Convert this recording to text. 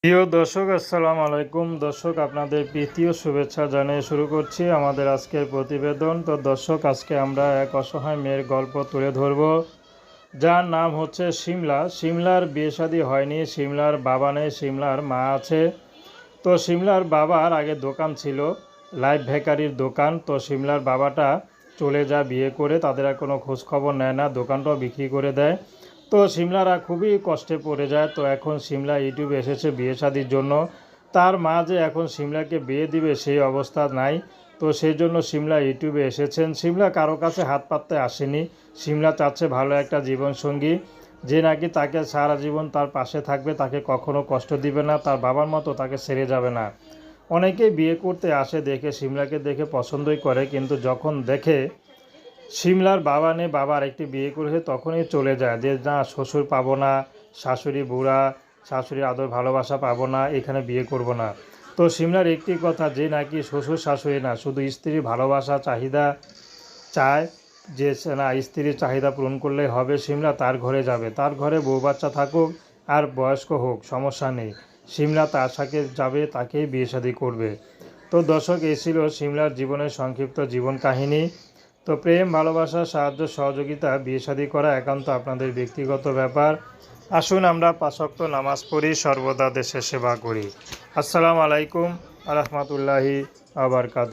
প্রিয় দর্শক, আসসালামু আলাইকুম। দর্শক, আপনাদের প্রীতীয় শুভেচ্ছা জানিয়ে শুরু করছি আমাদের আজকের প্রতিবেদন। তো দর্শক, আজকে আমরা এক অসহায় মেয়ের গল্প তুলে ধরব, যার নাম হচ্ছে শিমলা। শিমলার বিয়ে শাদী হয়নি, শিমলার বাবা নেই, শিমলার মা আছে। তো শিমলার বাবার আগে দোকান ছিল, লাইভ বেকারির দোকান। তো শিমলার বাবাটা চলে যায় বিয়ে করে, তাদের আর কোনো খোঁজখবর নেয় না, দোকানটাও বিক্রি করে দেয়। তো শিমলারা খুবই কষ্টে পড়ে যায়। তো এখন শিমলা ইউটিউবে এসেছে বিয়ে শাদির জন্য। তার মা যে এখন শিমলাকে বিয়ে দিবে সেই অবস্থা নাই। তো সেই জন্য শিমলা ইউটিউবে এসেছেন। শিমলা কারো কাছে হাত পাততে আসেনি। শিমলা চাচ্ছে ভালো একটা জীবনসঙ্গী, যে নাকি তাকে সারা জীবন তার পাশে থাকবে, তাকে কখনো কষ্ট দিবে না, তার বাবার মতো তাকে ছেড়ে যাবে না। অনেকেই বিয়ে করতে আসে দেখে, শিমলাকে দেখে পছন্দই করে, কিন্তু যখন দেখে শিমলার বাবা নেই, বাবা আরেকটি বিয়ে করেছে, তখনই চলে যায় যে না, শ্বশুর পাবো না, শাশুড়ি বুড়া, শাশুড়ির আদর ভালোবাসা পাবো না, এখানে বিয়ে করব না। তো শিমলার একটি কথা, যে নাকি শ্বশুর শাশুড়ি না, শুধু স্ত্রীর ভালোবাসা চাহিদা চায়, যে না স্ত্রীর চাহিদা পূরণ করলেই হবে, শিমলা তার ঘরে যাবে, তার ঘরে বউ বাচ্চা থাকুক আর বয়স্ক হোক, সমস্যা নেই, শিমলা তার সাথে যাবে, তাকেই বিয়ে শাদী করবে। তো দর্শক, এই ছিল শিমলার জীবনের সংক্ষিপ্ত জীবন কাহিনী। তো প্রেম, ভালোবাসা, সাহায্য, সহযোগিতা, বিয়ে শাদী করা একান্ত আপনাদের ব্যক্তিগত ব্যাপার। আসুন আমরা 5 ওয়াক্ত নামাজ পড়ি, সর্বদা দেশের সেবা করি। আসসালামু আলাইকুম আ রহমতুল্লাহি আ বারাকাতুহু।